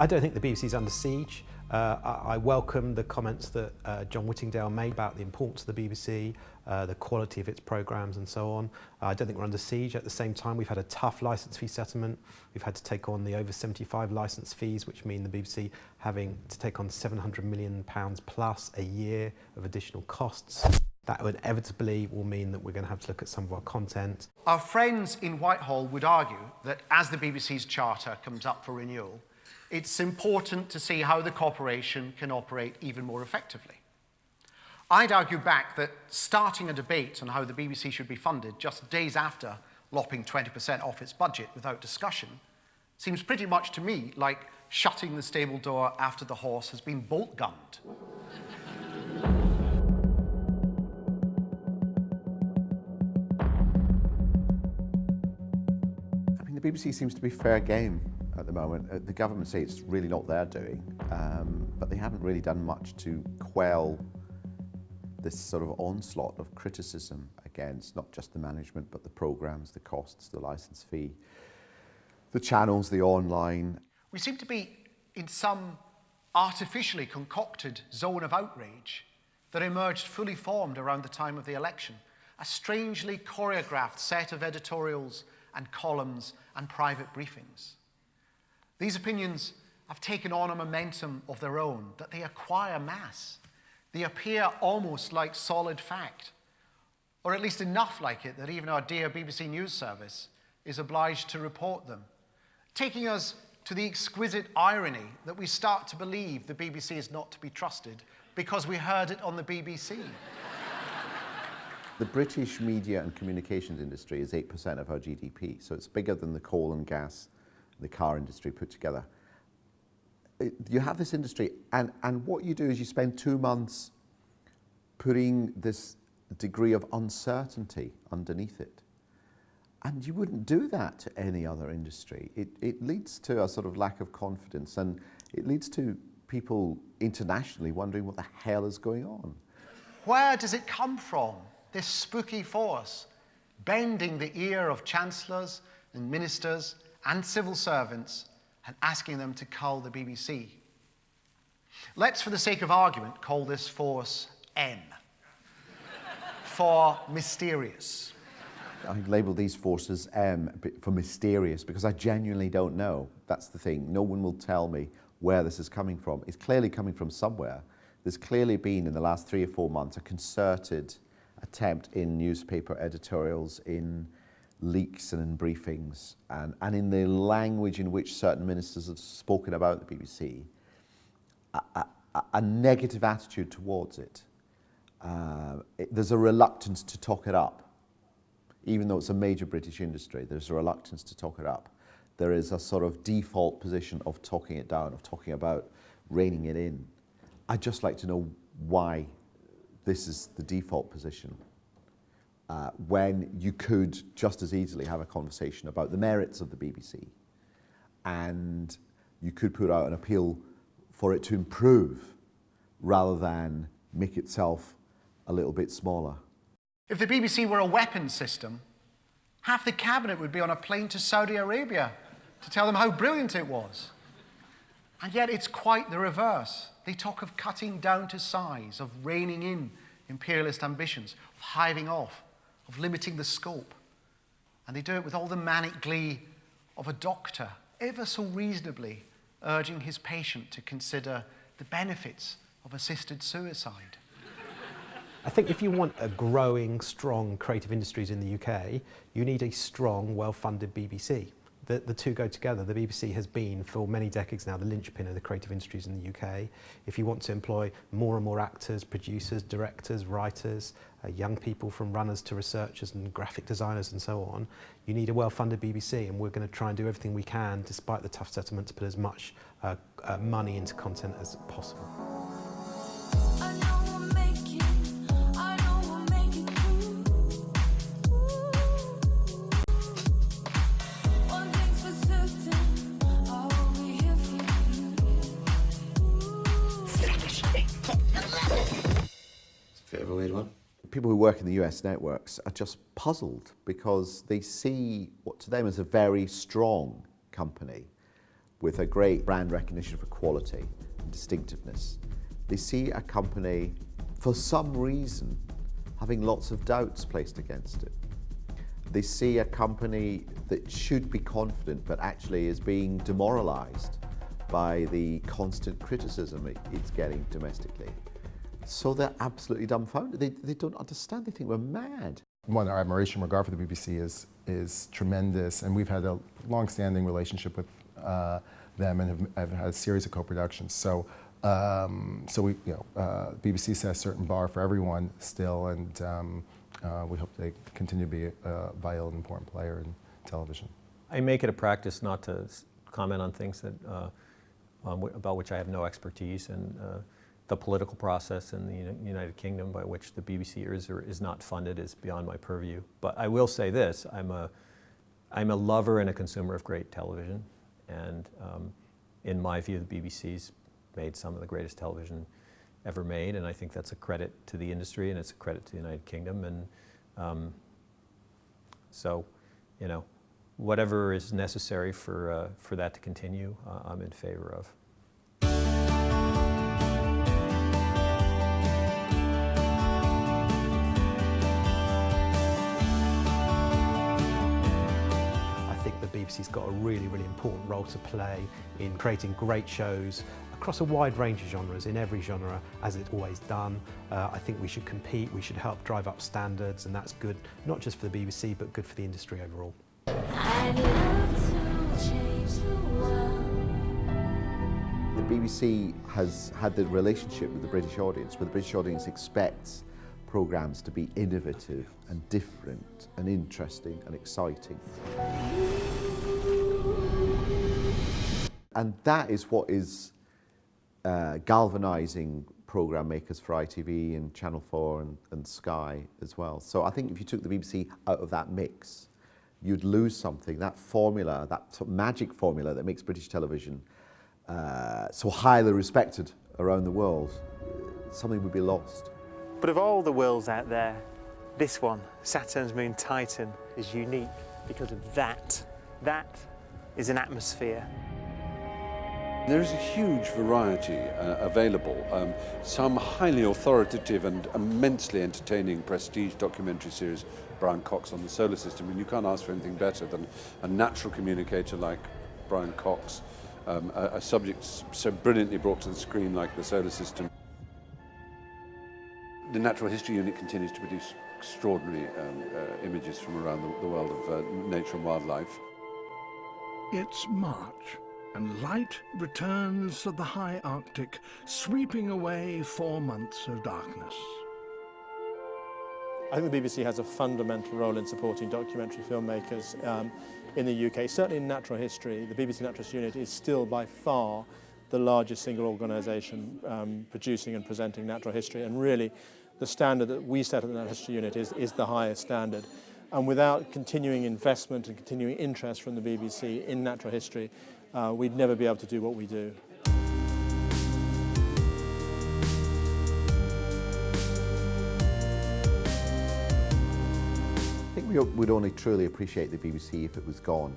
I don't think the BBC is under siege. I welcome the comments that John Whittingdale made about the importance of the BBC, the quality of its programmes and so on. I don't think we're under siege. At the same time, we've had a tough licence fee settlement. We've had to take on the over 75 licence fees, which mean the BBC having to take on £700 million plus a year of additional costs. That inevitably will mean that we're going to have to look at some of our content. Our friends in Whitehall would argue that as the BBC's charter comes up for renewal, it's important to see how the corporation can operate even more effectively. I'd argue back that starting a debate on how the BBC should be funded just days after lopping 20% off its budget without discussion seems pretty much to me like shutting the stable door after the horse has been bolt-gunned. I mean, the BBC seems to be fair game at the moment. The government say it's really not their doing, but they haven't really done much to quell this sort of onslaught of criticism against not just the management, but the programmes, the costs, the licence fee, the channels, the online. We seem to be in some artificially concocted zone of outrage that emerged fully formed around the time of the election, a strangely choreographed set of editorials and columns and private briefings. These opinions have taken on a momentum of their own, that they acquire mass. They appear almost like solid fact, or at least enough like it that even our dear BBC News Service is obliged to report them, taking us to the exquisite irony that we start to believe the BBC is not to be trusted because we heard it on the BBC. The British media and communications industry is 8% of our GDP, so it's bigger than the coal and gas, the car industry put together. You have this industry, and what you do is you spend 2 months putting this degree of uncertainty underneath it. And you wouldn't do that to any other industry. It leads to a sort of lack of confidence, and it leads to people internationally wondering what the hell is going on. Where does it come from, this spooky force, bending the ear of chancellors and ministers and civil servants and asking them to cull the BBC? Let's, for the sake of argument, call this force M, for mysterious. I label these forces M for mysterious because I genuinely don't know. That's the thing. No one will tell me where this is coming from. It's clearly coming from somewhere. There's clearly been, in the last 3 or 4 months, a concerted attempt in newspaper editorials, in leaks and in briefings, and in the language in which certain ministers have spoken about the BBC, a negative attitude towards it. There's a reluctance to talk it up. Even though it's a major British industry, there's a reluctance to talk it up. There is a sort of default position of talking it down, of talking about reining it in. I'd just like to know why this is the default position, when you could just as easily have a conversation about the merits of the BBC, and you could put out an appeal for it to improve rather than make itself a little bit smaller. If the BBC were a weapons system, half the cabinet would be on a plane to Saudi Arabia to tell them how brilliant it was. And yet it's quite the reverse. They talk of cutting down to size, of reining in imperialist ambitions, of hiving off, of limiting the scope. And they do it with all the manic glee of a doctor, ever so reasonably urging his patient to consider the benefits of assisted suicide. I think if you want a growing, strong creative industries in the UK, you need a strong, well-funded BBC. The two go together. The BBC has been, for many decades now, the linchpin of the creative industries in the UK. If you want to employ more and more actors, producers, directors, writers, young people from runners to researchers and graphic designers and so on, you need a well-funded BBC, and we're going to try and do everything we can, despite the tough settlement, to put as much money into content as possible. People who work in the US networks are just puzzled because they see what to them is a very strong company with a great brand recognition for quality and distinctiveness. They see a company, for some reason, having lots of doubts placed against it. They see a company that should be confident but actually is being demoralized by the constant criticism it's getting domestically. So they're absolutely dumbfounded. They don't understand. They think we're mad. One, our admiration, regard for the BBC is tremendous, and we've had a long-standing relationship with them and have had a series of co-productions. So, we, BBC set a certain bar for everyone still, and we hope they continue to be a vital and important player in television. I make it a practice not to comment on things that about which I have no expertise, and the political process in the United Kingdom by which the BBC is or is not funded is beyond my purview. But I will say this: I'm a lover and a consumer of great television, and in my view, the BBC's made some of the greatest television ever made, and I think that's a credit to the industry and it's a credit to the United Kingdom. And so, whatever is necessary for that to continue, I'm in favor of. The BBC's got a really, really important role to play in creating great shows across a wide range of genres, in every genre, as it's always done. I think we should compete, we should help drive up standards, and that's good, not just for the BBC, but good for the industry overall. The BBC has had the relationship with the British audience, where the British audience expects programmes to be innovative and different and interesting and exciting. And that is what is galvanising programme makers for ITV and Channel 4 and Sky as well. So I think if you took the BBC out of that mix, you'd lose something. That formula, that sort of magic formula that makes British television so highly respected around the world, something would be lost. But of all the worlds out there, this one, Saturn's moon Titan, is unique because of that. That is an atmosphere. There is a huge variety available. Some highly authoritative and immensely entertaining prestige documentary series, Brian Cox on the solar system, and you can't ask for anything better than a natural communicator like Brian Cox, a subject so brilliantly brought to the screen like the solar system. The Natural History Unit continues to produce extraordinary images from around the world of nature and wildlife. It's March, and light returns to the high Arctic, sweeping away 4 months of darkness. I think the BBC has a fundamental role in supporting documentary filmmakers in the UK. Certainly in natural history, the BBC Natural History Unit is still by far the largest single organisation producing and presenting natural history, and really the standard that we set at the Natural History Unit is the highest standard. And without continuing investment and continuing interest from the BBC in natural history, we'd never be able to do what we do. I think we would only truly appreciate the BBC if it was gone,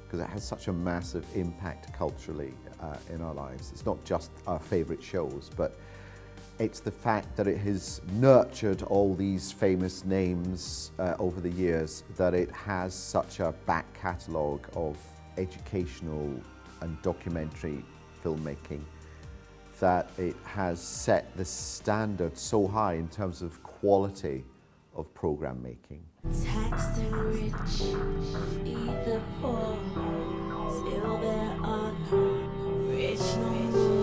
because it has such a massive impact culturally in our lives. It's not just our favourite shows, but it's the fact that it has nurtured all these famous names over the years, that it has such a back catalogue of educational and documentary filmmaking, that it has set the standard so high in terms of quality of programme making. Tax the rich, feed the poor, till there are no rich no more.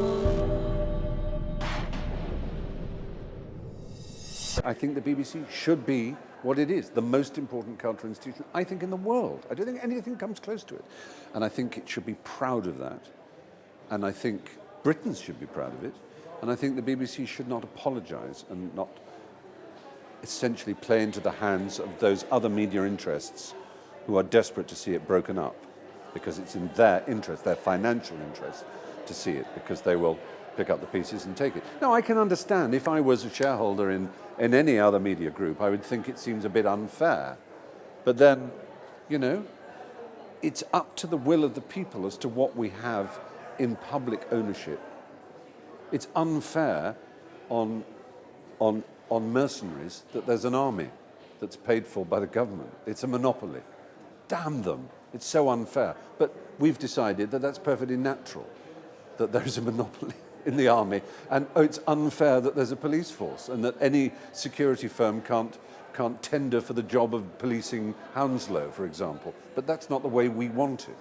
I think the BBC should be what it is, the most important cultural institution, I think, in the world. I don't think anything comes close to it. And I think it should be proud of that. And I think Britons should be proud of it. And I think the BBC should not apologise and not essentially play into the hands of those other media interests who are desperate to see it broken up, because it's in their interest, their financial interest, to see it, because they will pick up the pieces and take it. Now, I can understand if I was a shareholder in any other media group, I would think it seems a bit unfair. But then, it's up to the will of the people as to what we have in public ownership. It's unfair on mercenaries that there's an army that's paid for by the government. It's a monopoly. Damn them. It's so unfair. But we've decided that that's perfectly natural, that there is a monopoly in the army, and it's unfair that there's a police force and that any security firm can't tender for the job of policing Hounslow, for example. But that's not the way we want it.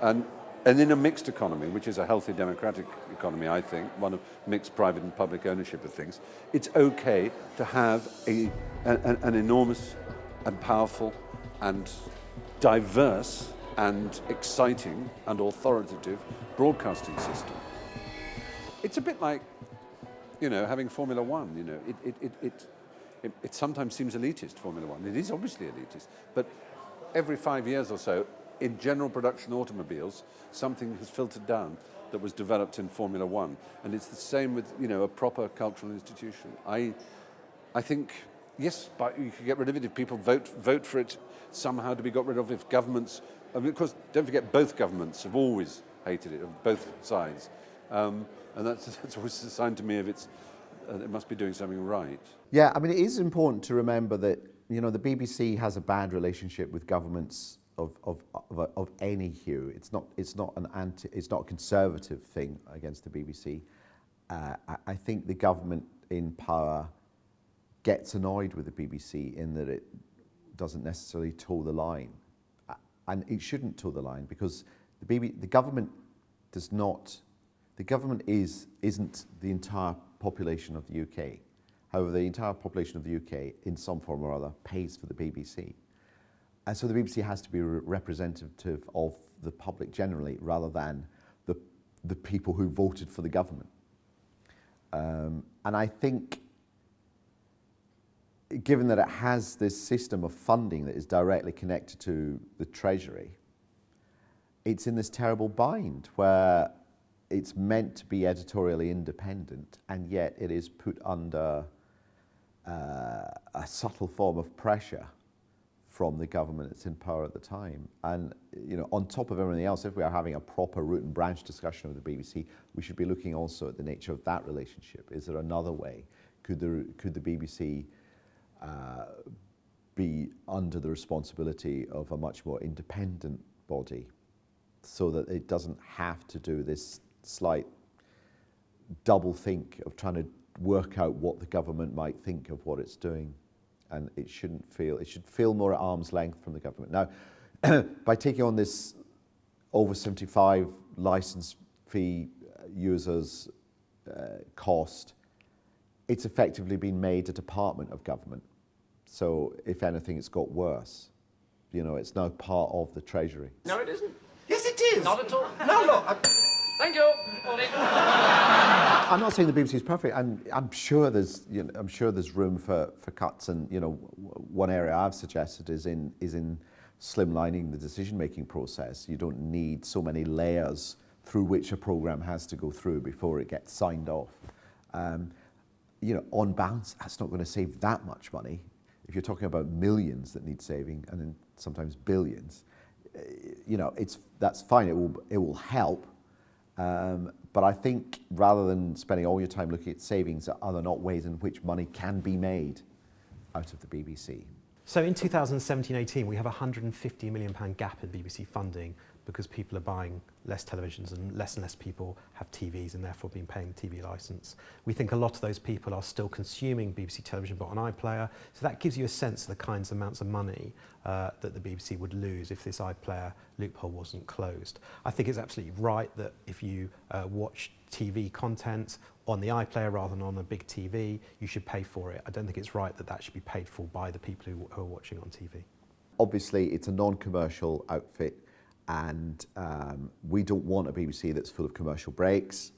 And in a mixed economy, which is a healthy democratic economy, I think, one of mixed private and public ownership of things, it's okay to have an enormous and powerful and diverse and exciting and authoritative broadcasting system. It's a bit like, having Formula One. It sometimes seems elitist, Formula One. It is obviously elitist, but every 5 years or so, in general production automobiles, something has filtered down that was developed in Formula One. And it's the same with, a proper cultural institution. I think, yes, but you could get rid of it if people vote for it somehow to be got rid of, if governments... of course, don't forget, both governments have always hated it, of both sides. And that's always a sign to me of it must be doing something right. Yeah, it is important to remember that, the BBC has a bad relationship with governments of any hue. It's not a conservative thing against the BBC. I think the government in power gets annoyed with the BBC in that it doesn't necessarily toe the line, and it shouldn't toe the line, because the government does not. The government isn't the entire population of the UK. However, the entire population of the UK, in some form or other, pays for the BBC. And so the BBC has to be representative of the public generally, rather than the people who voted for the government. And I think, given that it has this system of funding that is directly connected to the Treasury, it's in this terrible bind where it's meant to be editorially independent, and yet it is put under a subtle form of pressure from the government that's in power at the time. And on top of everything else, if we are having a proper root and branch discussion of the BBC, we should be looking also at the nature of that relationship. Is there another way? Could the BBC be under the responsibility of a much more independent body, so that it doesn't have to do this slight double think of trying to work out what the government might think of what it's doing? And it should feel more at arm's length from the government. Now, by taking on this over 75 license fee users cost, it's effectively been made a department of government. So if anything, it's got worse. It's now part of the Treasury. No, it isn't. Yes, it is. Not at all. No, look. Thank you. I'm not saying the BBC is perfect, and I'm sure there's room for cuts. And one area I've suggested is in slimlining the decision-making process. You don't need so many layers through which a program has to go through before it gets signed off. On balance, that's not going to save that much money. If you're talking about millions that need saving, and then sometimes billions, that's fine. It will help. But I think rather than spending all your time looking at savings, are there not ways in which money can be made out of the BBC? So in 2017-18, we have a £150 million gap in BBC funding because people are buying less televisions and less people have TVs and therefore being paying the TV licence. We think a lot of those people are still consuming BBC television but on iPlayer, so that gives you a sense of the kinds of amounts of money that the BBC would lose if this iPlayer loophole wasn't closed. I think it's absolutely right that if you watch TV content on the iPlayer rather than on a big TV, you should pay for it. I don't think it's right that that should be paid for by the people who are watching on TV. Obviously, it's a non-commercial outfit, and we don't want a BBC that's full of commercial breaks,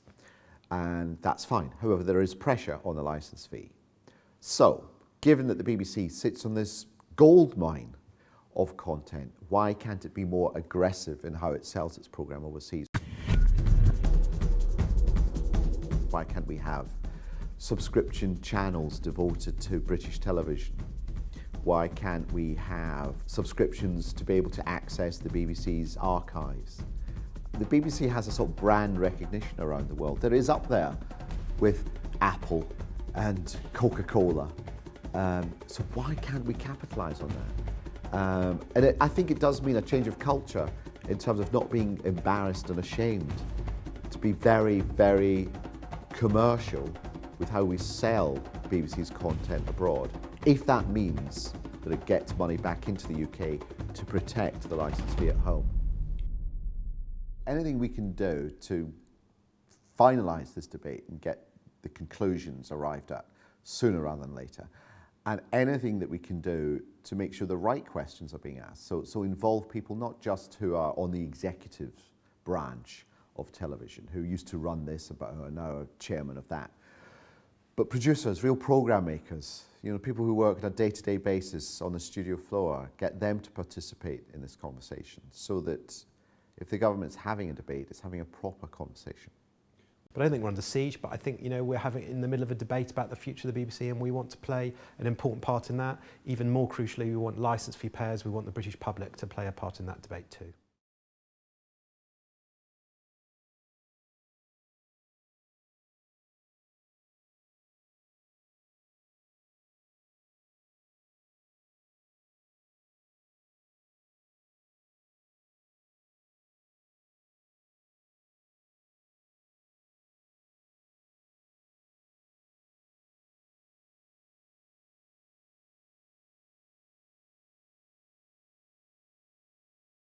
and that's fine. However, there is pressure on the licence fee. So, given that the BBC sits on this gold mine of content, why can't it be more aggressive in how it sells its programme overseas? Why can't we have subscription channels devoted to British television? Why can't we have subscriptions to be able to access the BBC's archives? The BBC has a sort of brand recognition around the world that is up there with Apple and Coca-Cola. So why can't we capitalise on that? And I think it does mean a change of culture in terms of not being embarrassed and ashamed, to be very, very commercial with how we sell BBC's content abroad, if that means that it gets money back into the UK to protect the licence fee at home. Anything we can do to finalise this debate and get the conclusions arrived at sooner rather than later, and anything that we can do to make sure the right questions are being asked, so involve people not just who are on the executive branch of television, who used to run this, but who are now chairman of that, but producers, real programme makers, people who work on a day-to-day basis on the studio floor, get them to participate in this conversation so that if the government's having a debate, it's having a proper conversation. But I don't think we're under siege, but I think, we're having in the middle of a debate about the future of the BBC, and we want to play an important part in that. Even more crucially, we want licence fee payers, we want the British public to play a part in that debate too.